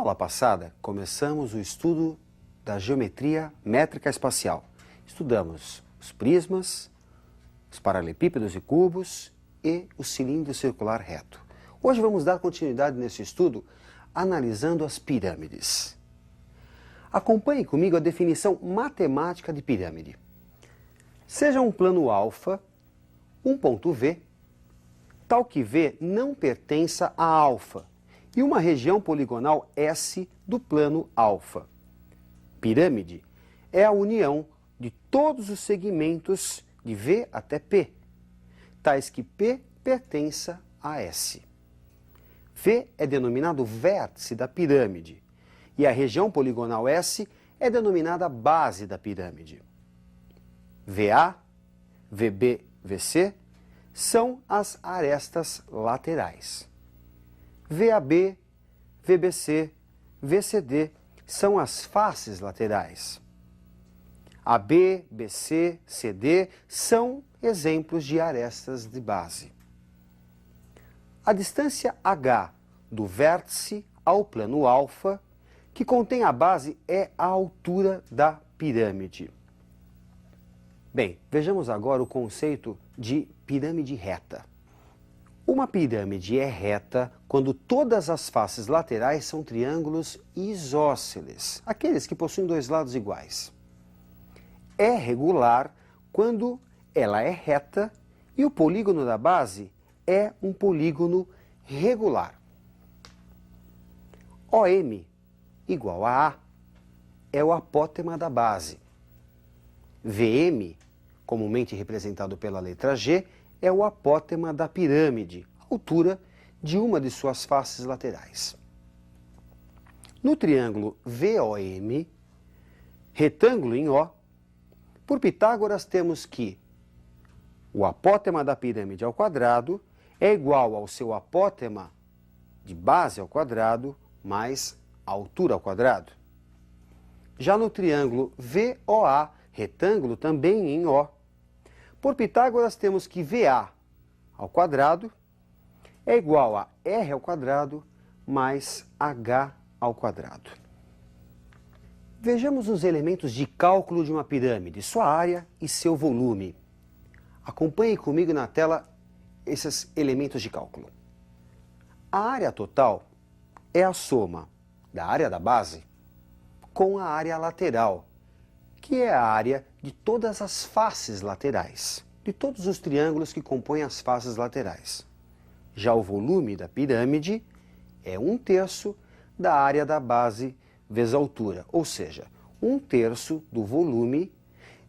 aula passada, começamos o estudo da geometria métrica espacial. Estudamos os prismas, os paralelepípedos e cubos e o cilindro circular reto. Hoje vamos dar continuidade nesse estudo analisando as pirâmides. Acompanhe comigo a definição matemática de pirâmide. Seja um plano alfa, um ponto V, tal que V não pertença a alfa, e uma região poligonal S do plano alfa. Pirâmide é a união de todos os segmentos de V até P, tais que P pertença a S. V é denominado vértice da pirâmide, e a região poligonal S é denominada base da pirâmide. VA, VB, VC são as arestas laterais. VAB, VBC, VCD são as faces laterais. AB, BC, CD são exemplos de arestas de base. A distância H do vértice ao plano alfa, que contém a base, é a altura da pirâmide. Bem, vejamos agora o conceito de pirâmide reta. Uma pirâmide é reta quando todas as faces laterais são triângulos isósceles, aqueles que possuem dois lados iguais. É regular quando ela é reta e o polígono da base é um polígono regular. OM igual a A é o apótema da base. VM, comumente representado pela letra G, é o apótema da pirâmide, altura de uma de suas faces laterais. No triângulo VOM, retângulo em O, por Pitágoras temos que o apótema da pirâmide ao quadrado é igual ao seu apótema de base ao quadrado mais a altura ao quadrado. Já no triângulo VOA, retângulo também em O, por Pitágoras temos que VA ao quadrado é igual a R ao quadrado mais H ao quadrado. Vejamos os elementos de cálculo de uma pirâmide, sua área e seu volume. Acompanhe comigo na tela esses elementos de cálculo. A área total é a soma da área da base com a área lateral, que é a área de todas as faces laterais, de todos os triângulos que compõem as faces laterais. Já o volume da pirâmide é 1/3 da área da base vezes a altura, ou seja, 1/3 do volume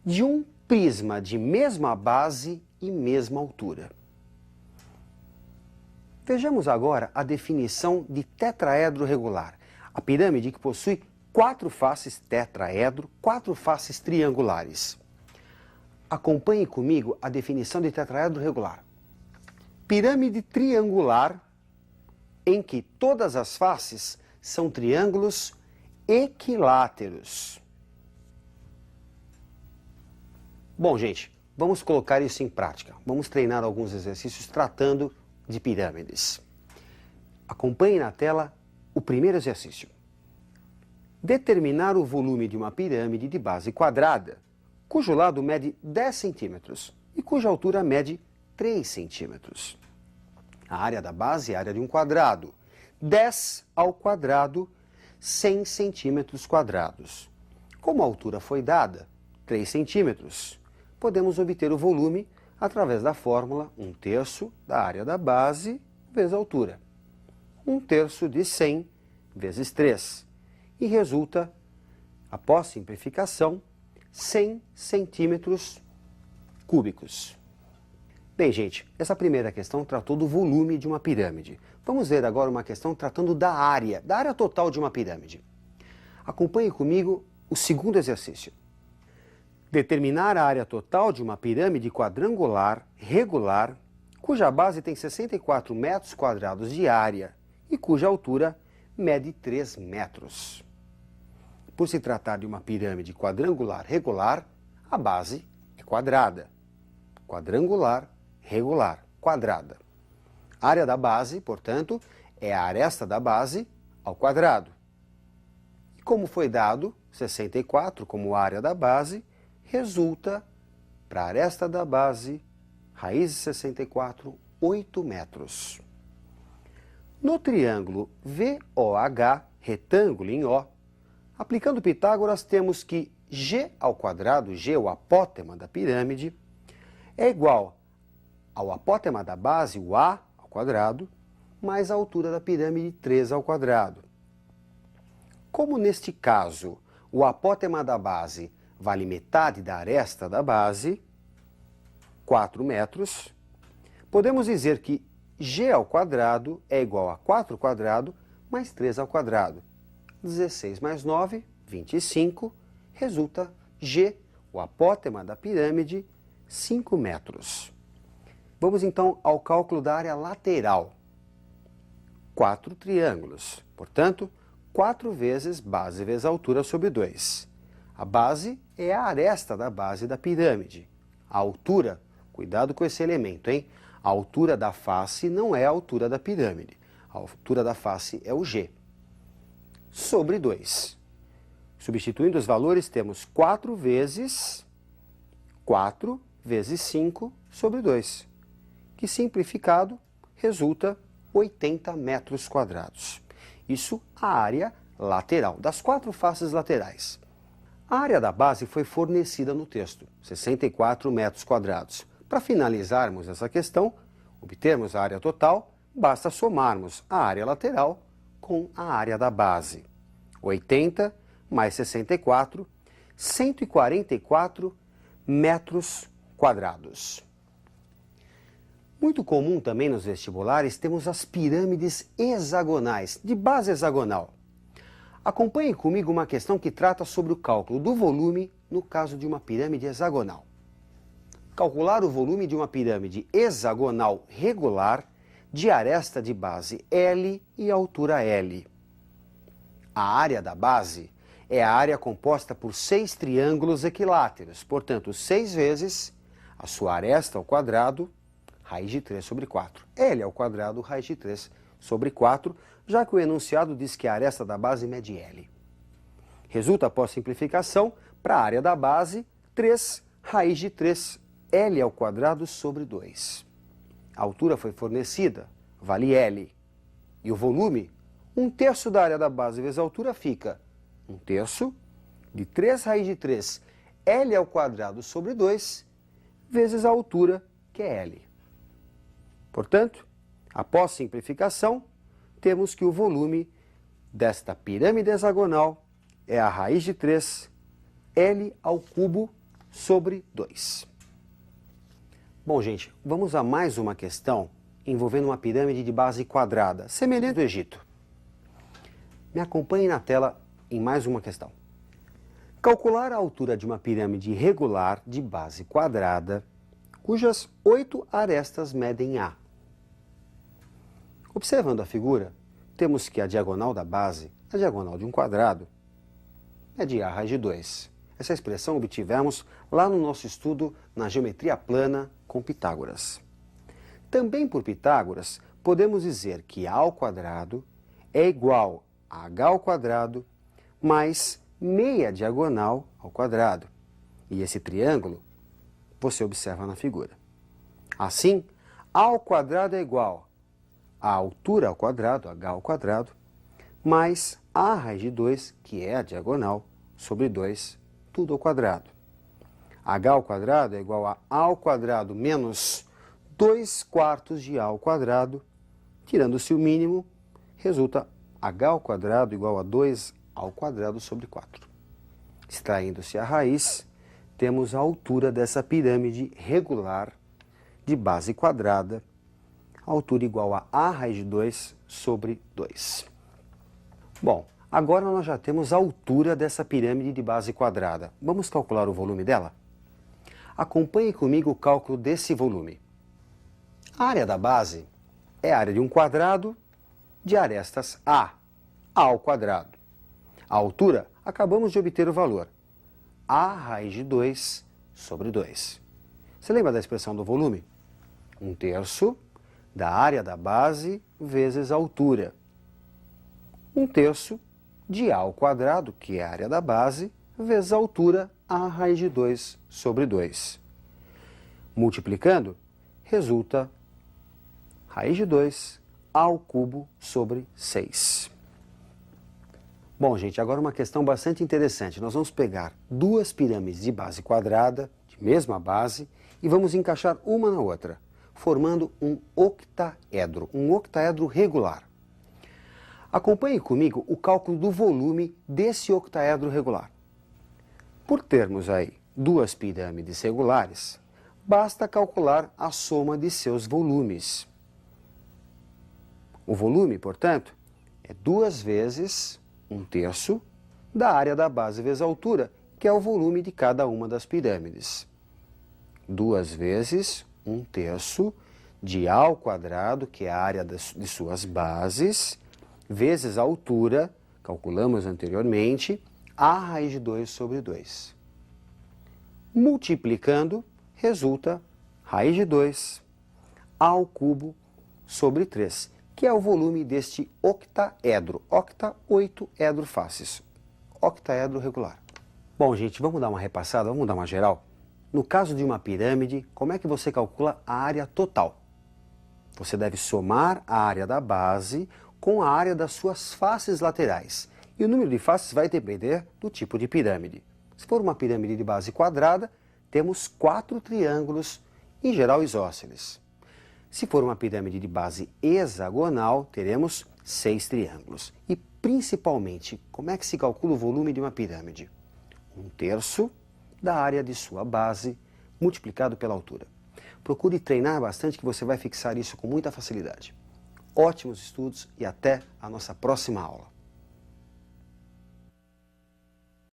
de um prisma de mesma base e mesma altura. Vejamos agora a definição de tetraedro regular, a pirâmide que possui 4 faces tetraedro, 4 faces triangulares. Acompanhe comigo a definição de tetraedro regular. Pirâmide triangular em que todas as faces são triângulos equiláteros. Bom, gente, vamos colocar isso em prática. Vamos treinar alguns exercícios tratando de pirâmides. Acompanhe na tela o primeiro exercício. Determinar o volume de uma pirâmide de base quadrada, cujo lado mede 10 centímetros e cuja altura mede 3 centímetros. A área da base é a área de um quadrado. 10 ao quadrado, 100 centímetros quadrados. Como a altura foi dada, 3 centímetros, podemos obter o volume através da fórmula 1/3 da área da base vezes a altura. 1/3 de 100 vezes 3. E resulta, após simplificação, 100 centímetros cúbicos. Bem, gente, essa primeira questão tratou do volume de uma pirâmide. Vamos ver agora uma questão tratando da área total de uma pirâmide. Acompanhe comigo o segundo exercício. Determinar a área total de uma pirâmide quadrangular regular, cuja base tem 64 metros quadrados de área e cuja altura mede 3 metros. Por se tratar de uma pirâmide quadrangular regular, a base é quadrada. Quadrangular, regular, quadrada. A área da base, portanto, é a aresta da base ao quadrado. como foi dado 64 como área da base, resulta, para a aresta da base, raiz de 64, 8 metros. No triângulo VOH, retângulo em O, aplicando Pitágoras, temos que G ao quadrado, G, o apótema da pirâmide, é igual ao apótema da base, o A ao quadrado, mais a altura da pirâmide, 3 ao quadrado. Como neste caso o apótema da base vale metade da aresta da base, 4 metros, podemos dizer que G ao quadrado é igual a 4 ao quadrado mais 3 ao quadrado. 16 mais 9, 25, resulta G, o apótema da pirâmide, 5 metros. Vamos então ao cálculo da área lateral. 4 triângulos, portanto, 4 vezes base vezes altura sobre 2. A base é a aresta da base da pirâmide. A altura, cuidado com esse elemento, hein? A altura da face não é a altura da pirâmide. A altura da face é o G. Sobre 2. Substituindo os valores, temos 4 vezes 5 sobre 2, que simplificado resulta 80 metros quadrados. Isso a área lateral, das 4 faces laterais. A área da base foi fornecida no texto, 64 metros quadrados. Para finalizarmos essa questão, obtermos a área total, basta somarmos a área lateral com a área da base. 80 mais 64, 144 metros quadrados. Muito comum também nos vestibulares temos as pirâmides hexagonais, de base hexagonal. Acompanhe comigo uma questão que trata sobre o cálculo do volume no caso de uma pirâmide hexagonal. Calcular o volume de uma pirâmide hexagonal regular de aresta de base L e altura L. A área da base é a área composta por 6 triângulos equiláteros, portanto, 6 vezes a sua aresta ao quadrado, raiz de 3 sobre 4. L ao quadrado, raiz de 3 sobre 4, já que o enunciado diz que a aresta da base mede L. Resulta, após simplificação, para a área da base, 3 raiz de 3, L ao quadrado sobre 2. A altura foi fornecida, vale L. E o volume, 1/3 da área da base vezes a altura fica 1/3 de 3 raiz de 3, L ao quadrado sobre 2, vezes a altura, que é L. Portanto, após simplificação, temos que o volume desta pirâmide hexagonal é a raiz de 3, L ao cubo sobre 2. Bom, gente, vamos a mais uma questão envolvendo uma pirâmide de base quadrada, semelhante ao Egito. Me acompanhe na tela em mais uma questão. Calcular a altura de uma pirâmide regular de base quadrada, cujas 8 arestas medem A. Observando a figura, temos que a diagonal da base, a diagonal de um quadrado, é de A raiz de 2. Essa expressão obtivemos lá no nosso estudo na geometria plana com Pitágoras. Também por Pitágoras, podemos dizer que A ao quadrado é igual a H ao quadrado mais meia diagonal ao quadrado. E esse triângulo você observa na figura. Assim, A ao quadrado é igual a altura ao quadrado, H ao quadrado, mais A raiz de 2, que é a diagonal, sobre 2, tudo ao quadrado. H ao quadrado é igual a ao quadrado menos 2/4 de A ao quadrado, tirando-se o mínimo, resulta H ao quadrado igual a 2 ao quadrado sobre 4. Extraindo-se a raiz, temos a altura dessa pirâmide regular de base quadrada, altura igual a A raiz de 2 sobre 2. Bom, agora nós já temos a altura dessa pirâmide de base quadrada. Vamos calcular o volume dela? Acompanhe comigo o cálculo desse volume. A área da base é a área de um quadrado de arestas A ao quadrado. A altura, acabamos de obter o valor, A raiz de 2 sobre 2. Você lembra da expressão do volume? 1/3 da área da base vezes a altura. 1/3 de A ao quadrado, que é a área da base, vezes a altura, A raiz de 2 sobre 2. Multiplicando, resulta raiz de 2 ao cubo sobre 6. Bom, gente, agora uma questão bastante interessante. Nós vamos pegar duas pirâmides de base quadrada, de mesma base, e vamos encaixar uma na outra, formando um octaedro regular. Acompanhe comigo o cálculo do volume desse octaedro regular. Por termos aí duas pirâmides regulares, basta calcular a soma de seus volumes. O volume, portanto, é 2 vezes 1/3 da área da base vezes a altura, que é o volume de cada uma das pirâmides. 2 vezes 1/3 de A ao quadrado, que é a área de suas bases, vezes a altura, calculamos anteriormente, A raiz de 2 sobre 2. Multiplicando, resulta raiz de 2 ao cubo sobre 3, que é o volume deste octaedro. Octa, 8 edro faces. Octaedro regular. Bom, gente, vamos dar uma repassada, vamos dar uma geral? No caso de uma pirâmide, como é que você calcula a área total? Você deve somar a área da base com a área das suas faces laterais. E o número de faces vai depender do tipo de pirâmide. Se for uma pirâmide de base quadrada, temos 4 triângulos, em geral isósceles. Se for uma pirâmide de base hexagonal, teremos 6 triângulos. E, principalmente, como é que se calcula o volume de uma pirâmide? 1/3 da área de sua base, multiplicado pela altura. Procure treinar bastante, que você vai fixar isso com muita facilidade. Ótimos estudos e até a nossa próxima aula.